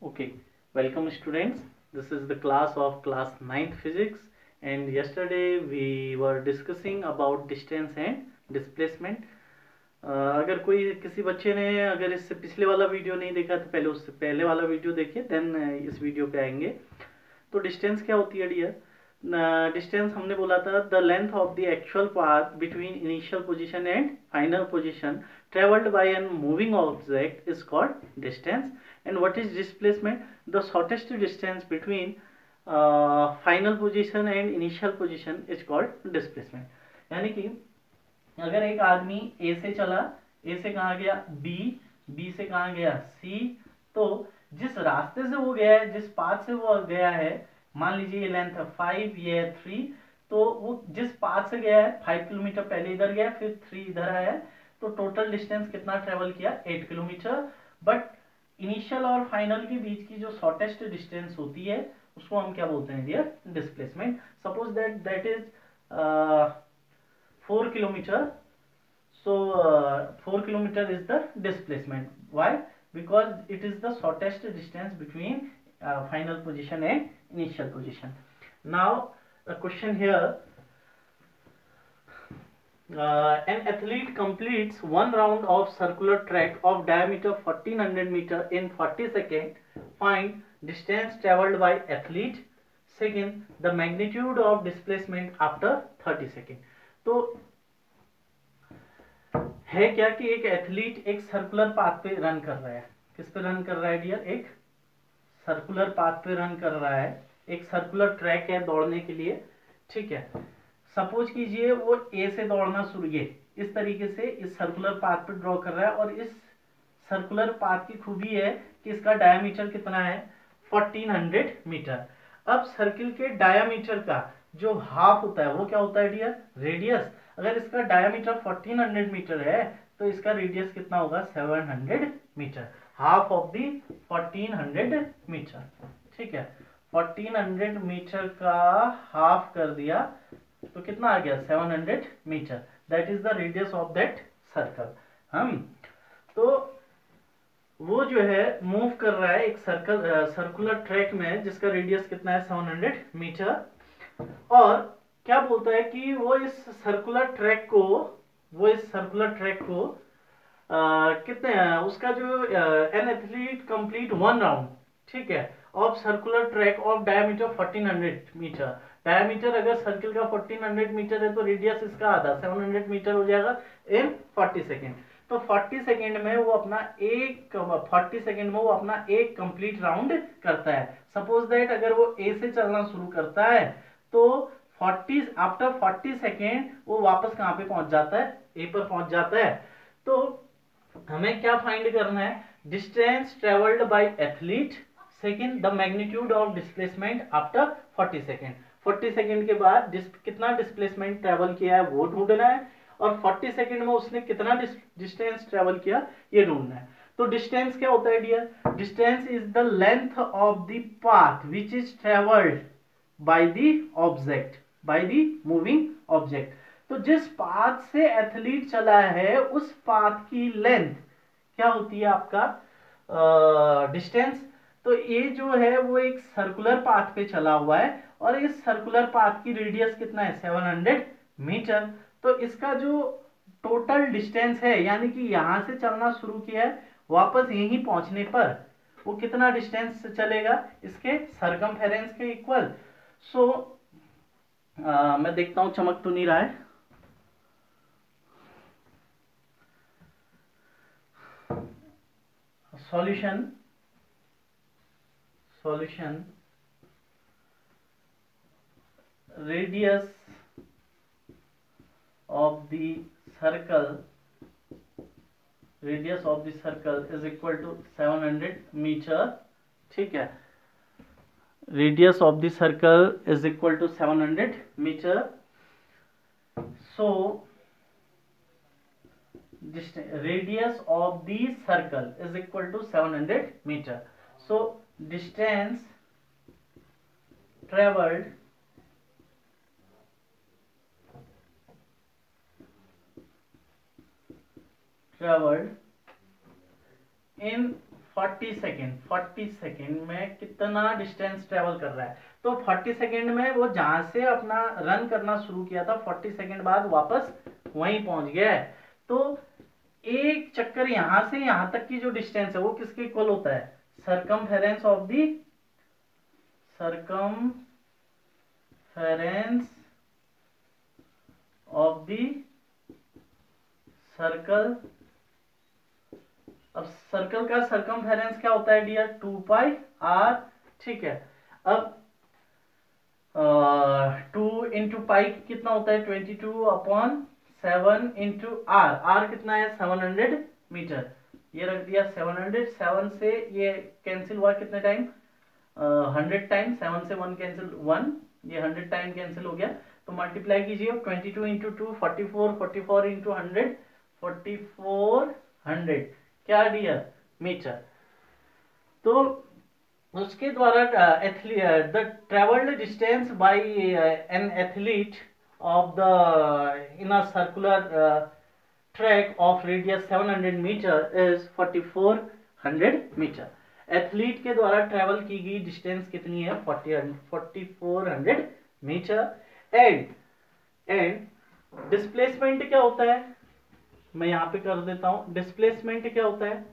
Okay, welcome students. This is the class of class 9th physics, and yesterday we were discussing about distance and displacement. अगर कोई किसी बच्चे ने अगर इससे पिछले वाला वीडियो नहीं देखा तो पहले उससे पहले वाला वीडियो देखिए, देन इस वीडियो पे आएंगे। तो डिस्टेंस क्या होती है डियर? डिस्टेंस हमने बोला था the length of the actual path between initial position and final position travelled by an moving object is called distance. And what is displacement? The shortest distance between final position and initial position is called displacement. यानी कि अगर एक आदमी ए से चला, ए से कहाँ गया बी, बी से कहाँ गया सी, तो जिस रास्ते से वो गया है, जिस पाथ से वो गया है, मान लीजिए ये लेंथ है 5, ये है 3, तो वो जिस पाथ से गया है 5 किलोमीटर पहले इधर गया, फिर 3 इधर आया, तो टोटल डिस्टेंस कितना ट्रेवल किया? 8 किलोमीटर। बट इनिशियल और फाइनल के बीच की जो शॉर्टेस्ट डिस्टेंस होती है उसको हम क्या बोलते हैं dear? Displacement. Suppose that is 4 kilometer. So 4 kilometer is the displacement. Why? Because it is the shortest distance between final position and initial position. Now the question here, an athlete completes one round of circular track of diameter 1400 meter in 40 seconds. Find distance traveled by athlete. Second, the magnitude of displacement after 30 seconds. तो है क्या कि एक athlete एक circular path पे run कर रहा है। किस पे रन कर रहा है डियर? एक सर्कुलर पाथ पे रन कर रहा है, एक सर्कुलर ट्रैक है दौड़ने के लिए। ठीक है, सपोज कीजिए वो ए से दौड़ना शुरू, ये इस तरीके से इस सर्कुलर पाथ पे ड्रॉ कर रहा है, और इस सर्कुलर पाथ की खूबी है कि इसका डायमीटर कितना है? 1400 मीटर। अब सर्किल के डायमीटर का जो हाफ होता है वो क्या होता है डियर? रेडियस। अगर इसका डायमीटर 1400 मीटर है तो इसका रेडियस कितना होगा? 700 metre. Half of the 1400 metre. ठीक है, 1400 मीटर का हाफ कर दिया तो कितना आ गया? 700 metre. That is the radius of that circle. हम तो वो जो है मूव कर रहा है एक सर्कुलर ट्रैक में जिसका रेडियस कितना है? 700 मीटर। और क्या बोलता है कि वो इस सर्कुलर ट्रैक को कितने उसका जो an athlete complete one round, ठीक है, of circular track of diameter 1400 metre. Diameter अगर सर्किल का 1400 मीटर है तो रेडियस इसका आधा 700 मीटर हो जाएगा इन 40 सेकेंड। तो 40 सेकेंड में वो अपना एक कंप्लीट राउंड करता है। सपोज दैट अगर वो ए से चलना शुरू करता है तो आफ्टर 40 सेकेंड वो वापस कहां पे पहुंच जाता है? ए पर पहुंच जाता है। तो हमें क्या फाइंड करना है? Distance travelled by athlete. Second, the magnitude of displacement after 40 second. 40 second के बाद कितना डिस्प्लेसमेंट ट्रेवल किया है वो ढूंढना है, और 40 सेकेंड में उसने कितना डिस्टेंस ट्रेवल किया ये ढूंढना है। तो डिस्टेंस क्या होता है dear? Distance is the length of the path which is travelled by the object, by the moving object. तो जिस पाथ से एथलीट चला है उस पाथ की लेंथ क्या होती है आपका? डिस्टेंस। तो ये जो है वो एक सर्कुलर पाथ पे चला हुआ है, और इस सर्कुलर पाथ की रेडियस कितना है? 700 मीटर। तो इसका जो टोटल डिस्टेंस है, यानी कि यहां से चलना शुरू किया है, वापस यहीं पहुंचने पर वो कितना डिस्टेंस चलेगा? इसके सरकमफेरेंस के इक्वल। सो मैं देखता हूं चमक तो नहीं रहा है। Solution radius of the circle is equal to 700 meter। ठीक है, radius of the circle is equal to 700 meter। so radius of the circle is equal to 700 meter। so distance traveled in 40 second में कितना distance travel कर रहा है। तो 40 second में वो जहां से अपना रन करना शुरू किया था 40 सेकेंड बाद वापस वहीं पहुंच गया है। तो एक चक्कर यहां से यहां तक की जो डिस्टेंस है वो किसके इक्वल होता है, सरकमफेरेंस ऑफ दी सर्कल। अब सर्कल का सरकमफेरेंस क्या होता है डियर, 2πr। ठीक है, अब 2 इंटू पाई कितना होता है 22/7 इंटू आर कितना है 700 मीटर। ये रख दिया 700, 7 से ये कैंसिल हुआ कितने टाइम, 100 टाइम, 7 से 1 कैंसिल 1, ये 100 टाइम कैंसिल हो गया। तो मल्टीप्लाई कीजिए 22 इंटू 2 44, 44 इंटू 100 4400 क्या डियर मीटर। तो उसके द्वारा the travelled distance by an athlete of the in a circular track of radius 700 metre is 4400 metre. Athlete के द्वारा ट्रेवल की गई डिस्टेंस कितनी है 4400 मीटर। एंड डिस्प्लेसमेंट क्या होता है, मैं यहां पे कर देता हूं, डिस्प्लेसमेंट क्या होता है,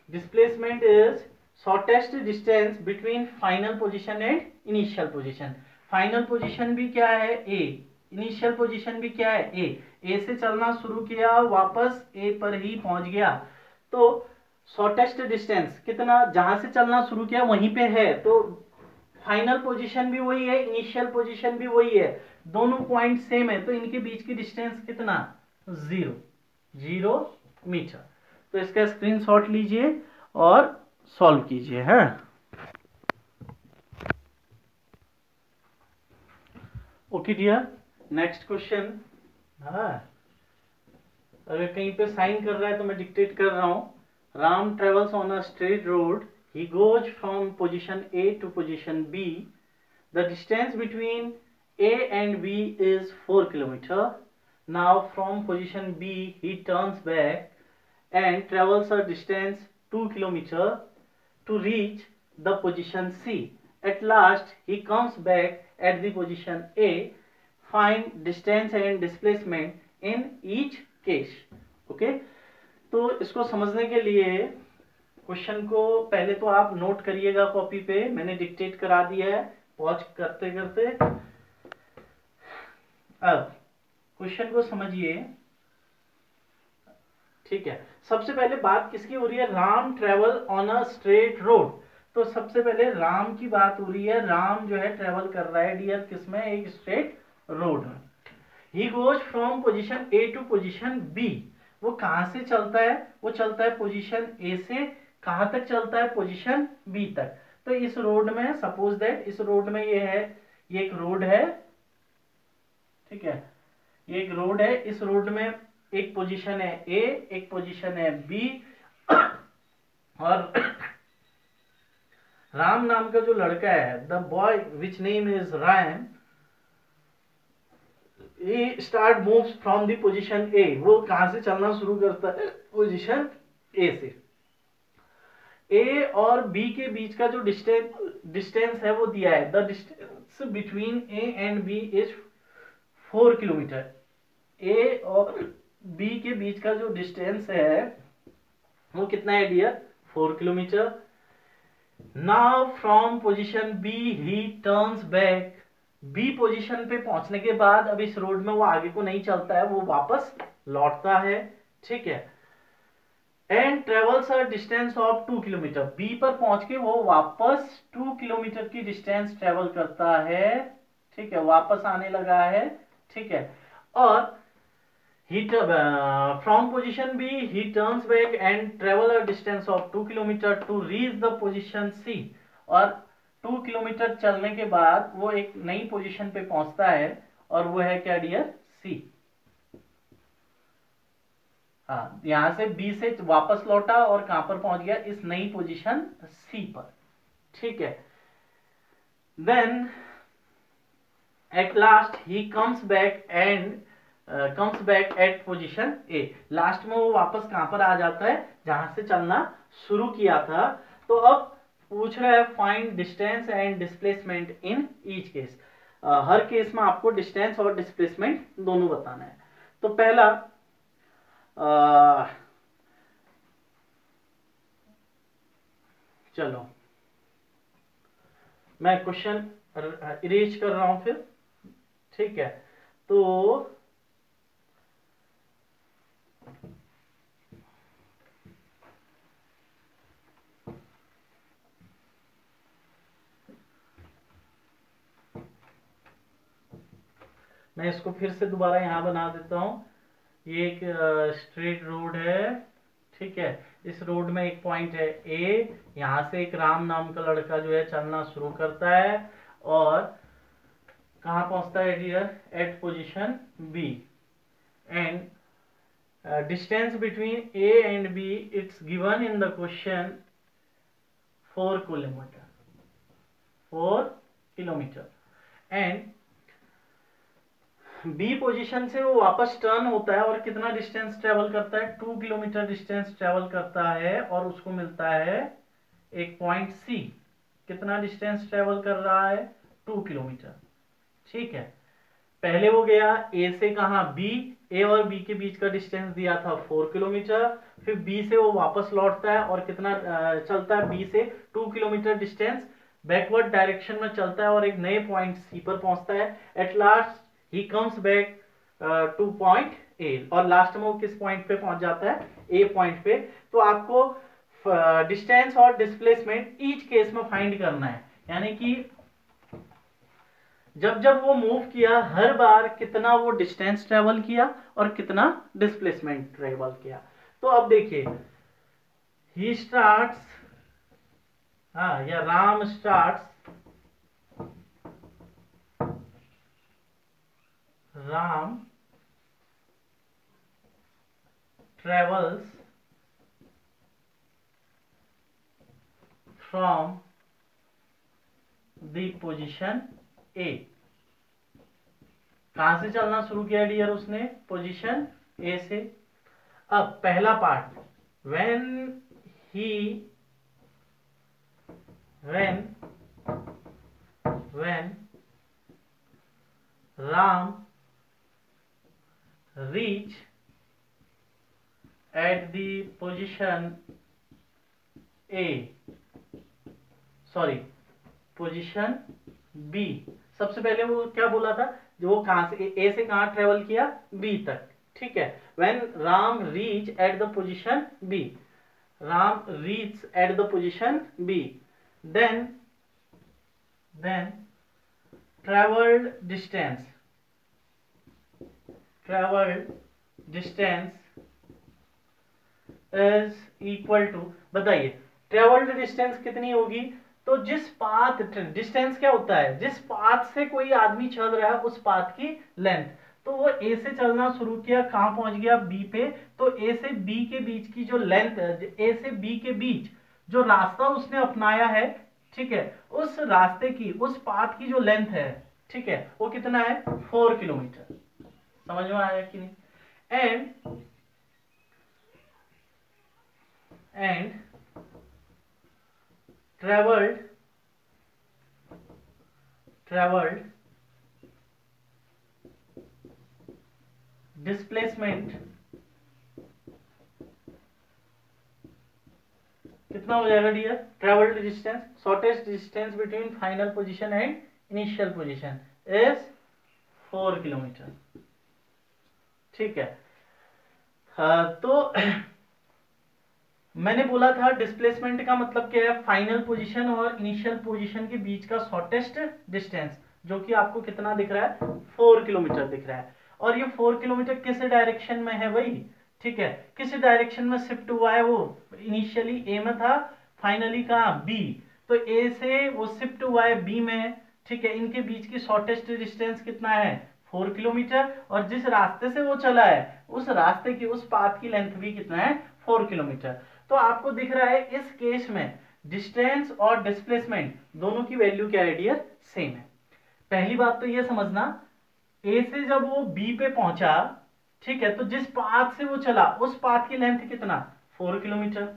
displacement is shortest distance between final position and initial position. Final position भी क्या है ए, इनिशियल पोजीशन भी क्या है ए से चलना शुरू किया वापस ए पर ही पहुंच गया। तो शॉर्टेस्ट डिस्टेंस कितना, जहां से चलना शुरू किया वहीं पे है, तो फाइनल पोजीशन भी वही है, इनिशियल पोजीशन भी वही है, दोनों पॉइंट सेम है, तो इनके बीच की डिस्टेंस कितना 0 मीटर। तो इसका स्क्रीनशॉट लीजिए और सॉल्व कीजिए है। Okay dear, next question. हाँ, अगर कहीं पे साइन कर रहा है तो मैं डिक्टेट कर रहा हूं। Ram travels on a straight road, he goes from position A to position B. The distance between A and B is 4 km. Now from position B he turns back and travels a distance 2 km to reach the position C. At last he comes back at the position A. Find distance and displacement in each case. Okay? तो इसको समझने के लिए question को पहले तो आप note करिएगा कॉपी पे, मैंने डिक्टेट करा दिया है पॉज करते करते। अब क्वेश्चन को समझिए। ठीक है, सबसे पहले बात किसकी हो रही है, Ram travel on a straight road. तो सबसे पहले राम की बात हो रही है, राम जो है ट्रेवल कर रहा है डियर किसमें, एक स्ट्रेट रोड में। He goes from position A to position B. वो कहां से चलता है, वो चलता है पोजीशन ए से कहां तक चलता है, पोजीशन बी तक। तो इस रोड में सपोज दैट इस रोड में ये है, ये एक रोड है, ठीक है, ये एक रोड है, इस रोड में एक पोजीशन है ए, एक पोजीशन है बी, और राम नाम का जो लड़का है, the boy which name is RAM, he start moves from the position A। वो कहां से चलना शुरू करता है, पोजीशन A से। A और B के बीच का जो डिस्टेंस है वो दिया है, the distance between A and B is 4 kilometre. A और B के बीच का जो डिस्टेंस है वो कितना है dear, 4 kilometre. Now from position B he turns back. B position पे पहुंचने के बाद अब इस रोड में वो आगे को नहीं चलता है, वो वापस लौटता है, ठीक है, and travels a distance of 2 kilometre. B पर पहुंच के वो वापस 2 किलोमीटर की डिस्टेंस ट्रेवल करता है, ठीक है, वापस आने लगा है, ठीक है, और from position B he turns back and travel a distance of 2 kilometre to reach the position C. और 2 किलोमीटर चलने के बाद वो एक नई पोजीशन पे पहुंचता है, और वो है क्या डियर, सी। हाँ, यहां से बी से वापस लौटा और कहां पर पहुंच गया, इस नई पोजीशन सी पर, ठीक है। Then at last he comes back and comes back at position A, लास्ट में वो वापस कहां पर आ जाता है जहां से चलना शुरू किया था। तो अब पूछ रहा है find distance and displacement in each case. Her case में आपको डिस्टेंस और डिस्प्लेसमेंट दोनों बताना है। तो पहला चलो मैं क्वेश्चन इरेज कर रहा हूं फिर, ठीक है। तो मैं इसको फिर से दोबारा यहां बना देता हूं। ये एक स्ट्रेट रोड है, ठीक है। इस रोड में एक पॉइंट है ए, यहां से एक राम नाम का लड़का जो है चलना शुरू करता है और कहां पहुंचता है dear, at position B. And distance between A and B it's given in the question 4 kilometre, 4 kilometre. And B position से वो वापस टर्न होता है और कितना डिस्टेंस ट्रेवल करता है, 2 किलोमीटर डिस्टेंस ट्रेवल करता है और उसको मिलता है एक पॉइंट सी। कितना डिस्टेंस ट्रेवल कर रहा है, 2 किलोमीटर, ठीक है। पहले वो गया ए से कहा बी, ए और बी के बीच का डिस्टेंस दिया था 4 किलोमीटर। फिर बी से वो वापस लौटता है और कितना चलता है, बी से 2 किलोमीटर डिस्टेंस बैकवर्ड डायरेक्शन में चलता है और एक नए पॉइंट सी पर पहुंचता है। Eight last he comes back two point A, और लास्ट में वो किस पॉइंट पे पहुंच जाता है, ए पॉइंट पे। तो आपको डिस्टेंस और डिस्प्लेसमेंट ईच केस में फाइंड करना है, यानी कि जब जब वो मूव किया हर बार कितना वो डिस्टेंस ट्रेवल किया और कितना डिस्प्लेसमेंट ट्रेवल किया। तो अब देखिए ही स्टार्ट्स, या Ram starts, Ram travels from the position A। कहां से चलना शुरू किया डियर उसने, पोजीशन ए से। अब पहला part, when Ram reach at the position A, sorry position B। सबसे पहले वो क्या बोला था, जो वो कहां से ए से कहां ट्रेवल किया, बी तक, ठीक है। When Ram reach at the position B, Ram reach at the position B, then traveled distance is equal to, बताइए ट्रेवल्ड डिस्टेंस कितनी होगी। तो जिस पाथ, डिस्टेंस क्या होता है, जिस पाथ से कोई आदमी चल रहा है उस पाथ की लेंथ। तो वो ए से चलना शुरू किया, कहां पहुंच गया, बी पे। तो ए से बी के बीच की जो लेंथ, ए से बी के बीच जो रास्ता उसने अपनाया है, ठीक है, उस रास्ते की, उस पाथ की जो लेंथ है, ठीक है, वो कितना है, 4 किलोमीटर। समझ में आया कि नहीं। एंड traveled displacement कितना हो जाएगा dear, travelled distance, shortest distance between final position and initial position is 4 kilometre, ठीक है। तो मैंने बोला था डिस्प्लेसमेंट का मतलब क्या है, फाइनल पोजीशन और इनिशियल पोजीशन के बीच का शॉर्टेस्ट डिस्टेंस, जो कि आपको कितना दिख रहा है, 4 किलोमीटर दिख रहा है। और ये 4 किलोमीटर किस डायरेक्शन में है भाई, ठीक है, किस डायरेक्शन में शिफ्ट हुआ है, वो इनिशियली ए में था, फाइनली कहा बी। तो ए से वो शिफ्ट हुआ है बी में, ठीक है। इनके बीच की शॉर्टेस्ट डिस्टेंस कितना है, 4 किलोमीटर। और जिस रास्ते से वो चला है उस रास्ते की, उस पाथ की लेंथ भी कितना है, 4 किलोमीटर। तो आपको दिख रहा है इस केस में डिस्टेंस और डिस्प्लेसमेंट दोनों की वैल्यू क्या है डियर, सेम है। पहली बात तो ये समझना, ए से जब वो बी पे पहुंचा ठीक है, तो जिस पाथ से वो चला उस पाथ की लेंथ कितना, 4 किलोमीटर।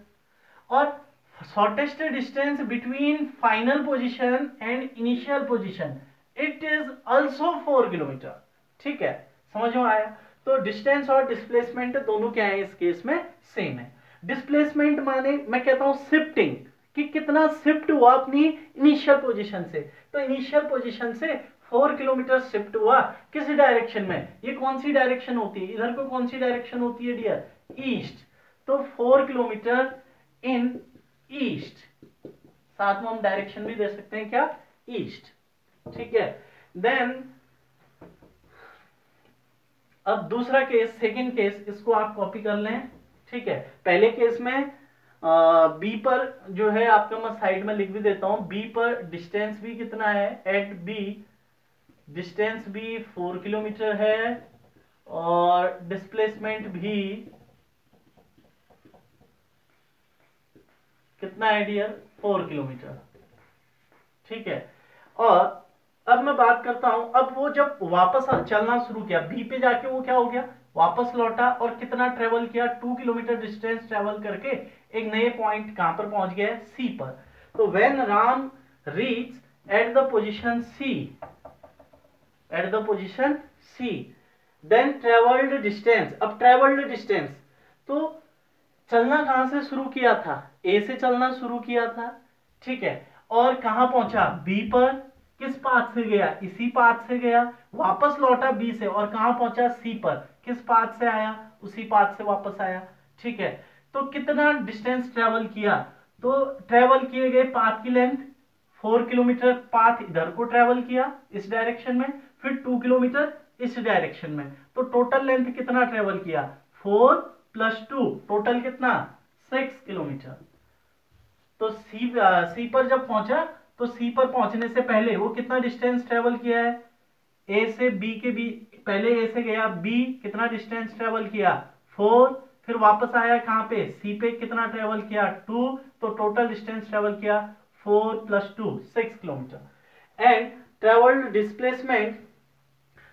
और shortest distance between final position and initial position, it is also 4 kilometre. ठीक है, समझ में आया। तो डिस्टेंस और डिस्प्लेसमेंट दोनों क्या है इस केस में, सेम है। डिस्प्लेसमेंट माने मैं कहता हूं शिफ्टिंग, कि कितना शिफ्ट हुआ अपनी इनिशियल पोजीशन से। तो इनिशियल पोजीशन से 4 किलोमीटर शिफ्ट हुआ किस डायरेक्शन में, ये कौन सी डायरेक्शन होती है, इधर को कौन सी डायरेक्शन होती है डियर, ईस्ट। तो 4 किलोमीटर इन ईस्ट, साथ में हम डायरेक्शन भी दे सकते हैं क्या, ईस्ट। ठीक है, देन अब दूसरा केस, सेकंड केस, इसको आप कॉपी कर लें। ठीक है, पहले केस में बी पर जो है आपका, मैं साइड में लिख भी देता हूं, बी पर डिस्टेंस भी कितना है, एट बी डिस्टेंस भी 4 किलोमीटर है और डिस्प्लेसमेंट भी कितना है डियर, 4 किलोमीटर। ठीक है, और अब मैं बात करता हूं, अब वो जब वापस चलना शुरू किया बी पे जाके, वो क्या हो गया, वापस लौटा और कितना ट्रेवल किया, 2 किलोमीटर डिस्टेंस ट्रेवल करके एक नए पॉइंट कहां पर पहुंच गया, सी पर। तो when Ram reach at the position C, at the position C, then travelled distance, अब ट्रेवल्ड डिस्टेंस, तो चलना कहां से शुरू किया था, ए से चलना शुरू किया था। ठीक है, और कहां पहुंचा, बी पर, किस पाथ से गया, इसी पाथ से गया, वापस लौटा बी से और कहां पहुंचा, सी पर, किस पाथ से आया, उसी पाथ से वापस आया। ठीक है, तो कितना डिस्टेंस ट्रेवल किया, तो ट्रेवल किए गए पाथ की लेंथ 4 किलोमीटर, पाथ इधर को ट्रेवल किया इस डायरेक्शन में, फिर 2 किलोमीटर इस डायरेक्शन में, तो टोटल लेंथ कितना ट्रेवल किया, 4 + 2, टोटल कितना, 6 किलोमीटर। तो सी पर जब पहुंचा, तो सी पर पहुंचने से पहले वो कितना डिस्टेंस ट्रेवल किया है, ए से बी के बीच, पहले ए से गया बी, कितना डिस्टेंस ट्रेवल किया, 4, फिर वापस आया कहां पे, सी पे, कितना ट्रेवल किया, 2, तो टोटल डिस्टेंस ट्रेवल किया 4 + 2, 6 किलोमीटर। एंड ट्रेवल्ड डिस्प्लेसमेंट,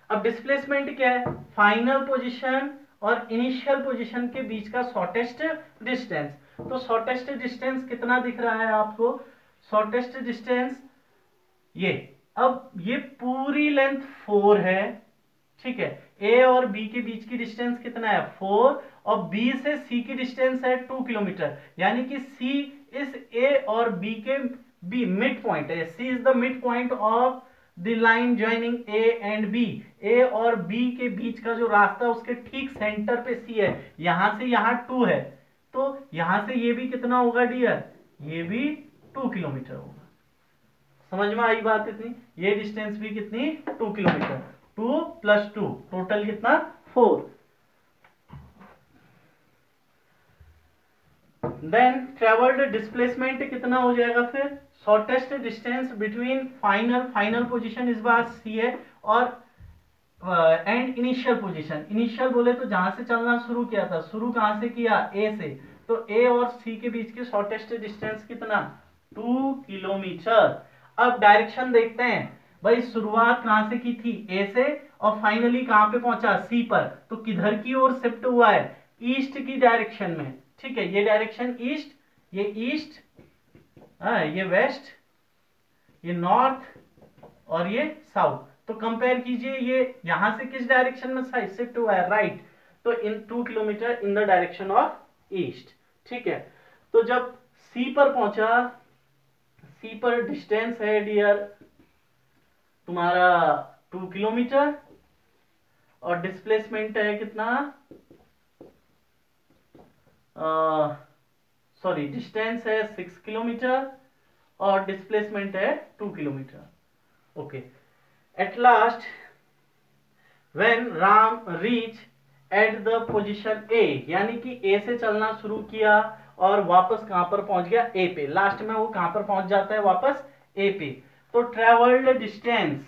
अब डिस्प्लेसमेंट क्या है, फाइनल पोजीशन और इनिशियल पोजीशन के बीच का शॉर्टेस्ट डिस्टेंस। तो शॉर्टेस्ट डिस्टेंस कितना दिख रहा है आपको, शॉर्टेस्ट डिस्टेंस ये, अब ये पूरी लेंथ 4 है। ठीक है, ए और बी के बीच की डिस्टेंस कितना है, 4, और बी से सी की डिस्टेंस है 2 किलोमीटर, यानी कि सी इस ए और बी के बी मिड पॉइंट है, C is the mid point of the line joining A and B. A और बी के बीच का जो रास्ता उसके ठीक सेंटर पे सी है, यहां से यहां 2 है, तो यहां से ये भी कितना होगा डियर, ये भी 2 किलोमीटर होगा। समझ में आई बात इतनी, ये डिस्टेंस भी कितनी, 2 किलोमीटर, 2 + 2, टोटल कितना, 4। देन ट्रेवल्ड डिस्प्लेसमेंट कितना हो जाएगा, फिर shortest distance between final position इस बार सी है, और एंड इनिशियल पोजीशन, इनिशियल बोले तो जहां से चलना शुरू किया था, शुरू कहां से किया, ए से, तो ए और सी के बीच की शॉर्टेस्ट डिस्टेंस कितना, 2 किलोमीटर। अब डायरेक्शन देखते हैं भाई, शुरुआत कहां से की थी, ए से, और फाइनली कहां पे पहुंचा, सी पर, तो किधर की ओर शिफ्ट हुआ है, ईस्ट की डायरेक्शन में। ठीक है, ये डायरेक्शन ईस्ट, ये ईस्ट, ये वेस्ट, ये नॉर्थ, और ये साउथ। तो कंपेयर कीजिए, ये यहां से किस डायरेक्शन में शिफ्ट हुआ है, राइट, तो इन 2 kilometre in the direction of east. ठीक है, तो जब सी पर पहुंचा, सी पर डिस्टेंस है डियर तुम्हारा 2 किलोमीटर, और डिस्प्लेसमेंट है कितना, सॉरी डिस्टेंस है 6 किलोमीटर और डिस्प्लेसमेंट है 2 kilometre. Okay, at last when Ram reach at the position A, यानी कि ए से चलना शुरू किया और वापस कहां पर पहुंच गया, ए पे, लास्ट में वो कहां पर पहुंच जाता है, वापस ए पे। तो ट्रेवल्ड डिस्टेंस,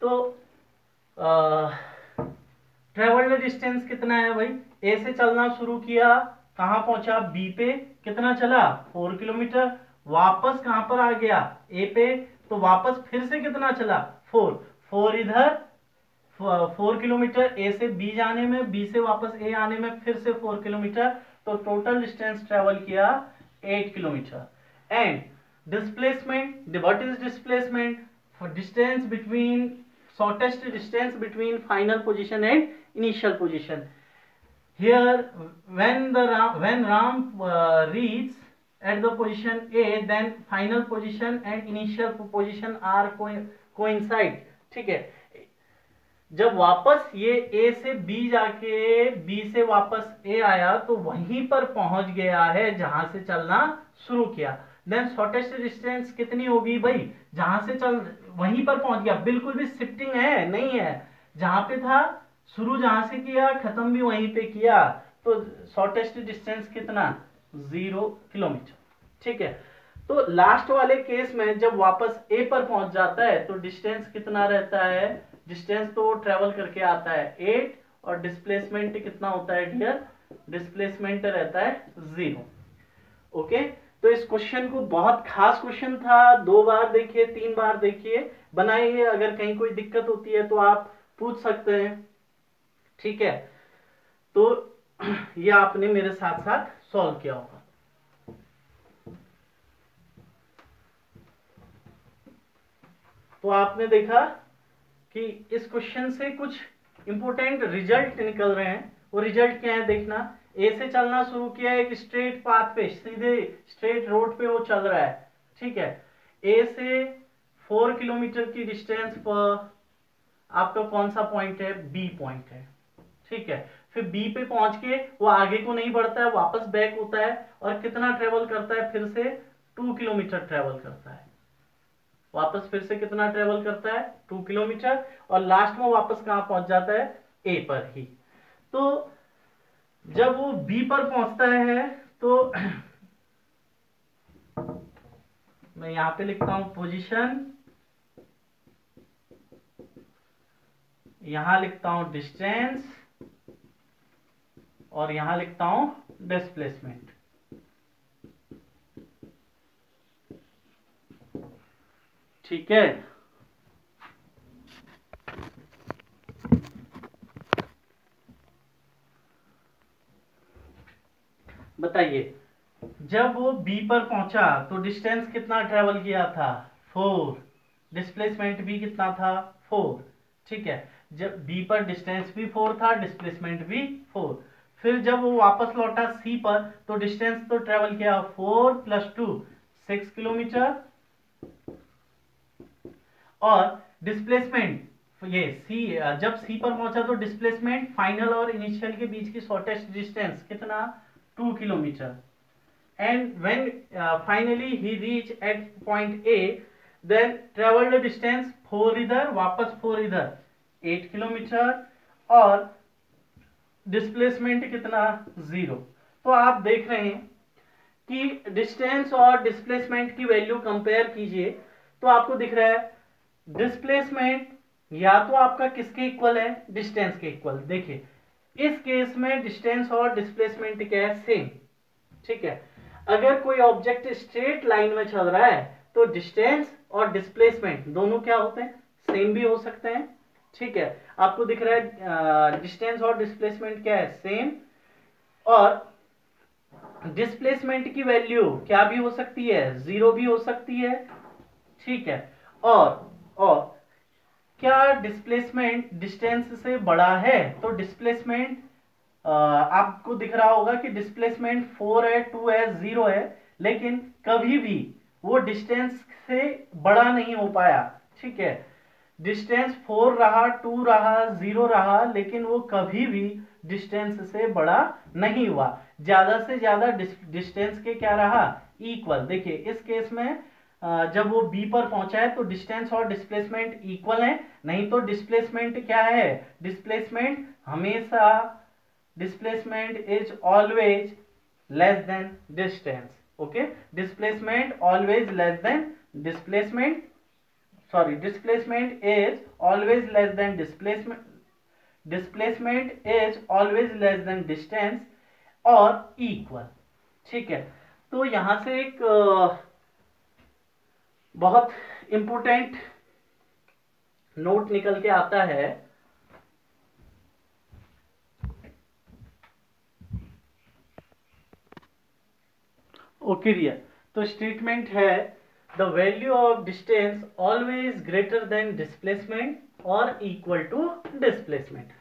तो ट्रेवल्ड डिस्टेंस कितना है भाई, ए से चलना शुरू किया, कहां पहुंचा, बी पे, कितना चला, 4 किलोमीटर, वापस कहां पर आ गया, ए पे, तो वापस फिर से कितना चला, 4, 4 इधर, 4 किलोमीटर ए से बी जाने में, बी से वापस ए आने में फिर से 4 किलोमीटर, तो टोटल डिस्टेंस ट्रेवल किया 8 kilometre. And displacement, what is displacement? Distance between, shortest distance between final position and initial position. Here when Ram reach at the position A, then final position and initial position are coincide। ठीक है, जब वापस ये A से B जाके B से वापस A आया तो वहीं पर पहुंच गया है जहां से चलना शुरू किया। देन शॉर्टेस्ट डिस्टेंस कितनी होगी भाई? जहां से चल वहीं पर पहुंच गया, बिल्कुल भी शिफ्टिंग है नहीं है, जहां पे था शुरू जहां से किया खत्म भी वहीं पे किया, तो शॉर्टेस्ट डिस्टेंस कितना? 0 किलोमीटर। ठीक है, तो लास्ट वाले केस में जब वापस ए पर पहुंच जाता है तो डिस्टेंस कितना रहता है? डिस्टेंस तो ट्रेवल करके आता है 8, और डिस्प्लेसमेंट कितना होता है डियर? डिस्प्लेसमेंट रहता है 0। ओके, तो इस क्वेश्चन को, बहुत खास क्वेश्चन था, 2 बार देखिए 3 बार देखिए, बनाइए, अगर कहीं कोई दिक्कत होती है तो आप पूछ सकते हैं। ठीक है, तो ये आपने मेरे साथ साथ सॉल्व किया होगा। तो आपने देखा कि इस क्वेश्चन से कुछ इंपॉर्टेंट रिजल्ट निकल रहे हैं। वो रिजल्ट क्या है देखना। ए से चलना शुरू किया, एक स्ट्रेट पाथ पे, सीधे स्ट्रेट रोड पे वो चल रहा है। ठीक है, ए से 4 किलोमीटर की डिस्टेंस पर आपका कौन सा पॉइंट है? बी पॉइंट है। ठीक है, फिर बी पे पहुंच के वो आगे को नहीं बढ़ता है, वापस बैक होता है, और कितना ट्रेवल करता है? फिर से 2 किलोमीटर ट्रेवल करता है। वापस फिर से कितना ट्रेवल करता है? 2 किलोमीटर, और लास्ट में वापस कहां पहुंच जाता है? ए पर ही। तो जब वो बी पर पहुंचता है तो मैं यहां पे लिखता हूं पोजीशन, यहां लिखता हूं डिस्टेंस, और यहां लिखता हूं डिस्प्लेसमेंट। ठीक है, बताइए, जब वो बी पर पहुंचा तो डिस्टेंस कितना ट्रेवल किया था? 4। डिस्प्लेसमेंट भी कितना था? 4। ठीक है, जब बी पर डिस्टेंस भी 4 था, डिस्प्लेसमेंट भी 4। फिर जब वो वापस लौटा सी पर तो डिस्टेंस तो ट्रेवल किया 4 + 2 6 किलोमीटर, और डिस्प्लेसमेंट ये सी, जब सी पर पहुंचा तो डिस्प्लेसमेंट फाइनल और इनिशियल के बीच की शॉर्टेस्ट डिस्टेंस कितना? 2 kilometre. And when finally he reach at point A, then travelled distance 4 इधर, वापस 4 इधर, 8 किलोमीटर, और डिस्प्लेसमेंट कितना? 0। तो आप देख रहे हैं कि डिस्टेंस और डिस्प्लेसमेंट की वैल्यू कंपेयर कीजिए तो आपको दिख रहा है डिस्प्लेसमेंट या तो आपका किसके इक्वल है? डिस्टेंस के इक्वल। देखिए इस केस में डिस्टेंस और डिस्प्लेसमेंट क्या है? सेम। ठीक है, अगर कोई ऑब्जेक्ट स्ट्रेट लाइन में चल रहा है तो डिस्टेंस और डिस्प्लेसमेंट दोनों क्या होते हैं? सेम भी हो सकते हैं। ठीक है, आपको दिख रहा है डिस्टेंस और डिस्प्लेसमेंट क्या है? सेम। और डिस्प्लेसमेंट की वैल्यू क्या भी हो सकती है? 0 भी हो सकती है। ठीक है, और क्या डिस्प्लेसमेंट डिस्टेंस से बड़ा है? तो डिस्प्लेसमेंट आपको दिख रहा होगा कि डिस्प्लेसमेंट 4 है, 2 है, 0 है, लेकिन कभी भी वो डिस्टेंस से बड़ा नहीं हो पाया। ठीक है, डिस्टेंस 4 रहा, 2 रहा, 0 रहा, लेकिन वो कभी भी डिस्टेंस से बड़ा नहीं हुआ। ज्यादा से ज्यादा डिस्टेंस के क्या रहा? इक्वल। देखिए इस केस में जब वो बी पर पहुंचा है तो डिस्टेंस और डिस्प्लेसमेंट इक्वल है, नहीं तो डिस्प्लेसमेंट क्या है? डिस्प्लेसमेंट हमेशा, displacement is always less than distance. Okay, displacement always less than displacement, sorry, displacement is always less than displacement, displacement is always less than distance, और इक्वल। ठीक है, तो यहां से एक बहुत इंपॉर्टेंट नोट निकल के आता है, ओके डियर। तो स्टेटमेंट है the value of distance always greater then displacement और इक्वल टू डिस्प्लेसमेंट।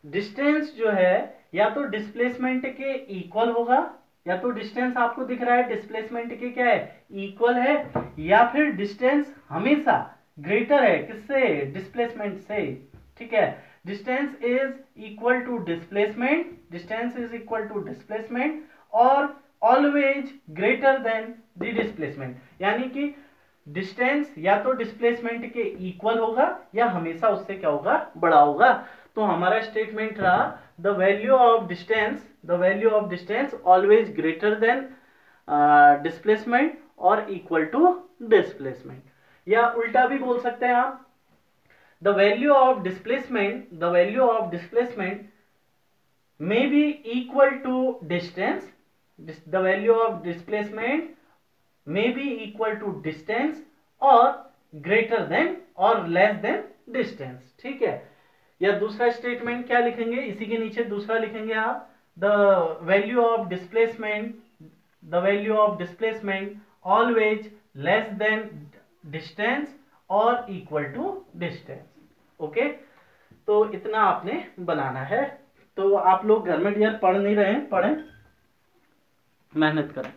डिस्टेंस जो है या तो डिस्प्लेसमेंट के इक्वल होगा, या तो डिस्टेंस आपको दिख रहा है डिस्प्लेसमेंट के क्या है, इक्वल है, या फिर डिस्टेंस हमेशा ग्रेटर है किससे, डिस्प्लेसमेंट से। ठीक है, distance is equal to displacement, distance is equal to displacement और always greater than the displacement, यानी कि डिस्टेंस या तो डिस्प्लेसमेंट के इक्वल होगा या हमेशा उससे क्या होगा, बड़ा होगा। तो हमारा स्टेटमेंट रहा the value of distance, the value of distance always greater then displacement और इक्वल टू डिस्प्लेसमेंट। या उल्टा भी बोल सकते हैं आप, the value of displacement, the value of displacement may be equal to distance, the value of displacement may be equal to distance or greater than or less than distance। ठीक है, या दूसरा स्टेटमेंट क्या लिखेंगे, इसी के नीचे दूसरा लिखेंगे आप, the value of displacement, the value of displacement always less than distance और इक्वल टू डिस्टेंस। ओके, तो इतना आपने बनाना है। तो आप लोग घर में डियर पढ़ नहीं रहे हैं, पढ़ें, मेहनत करें।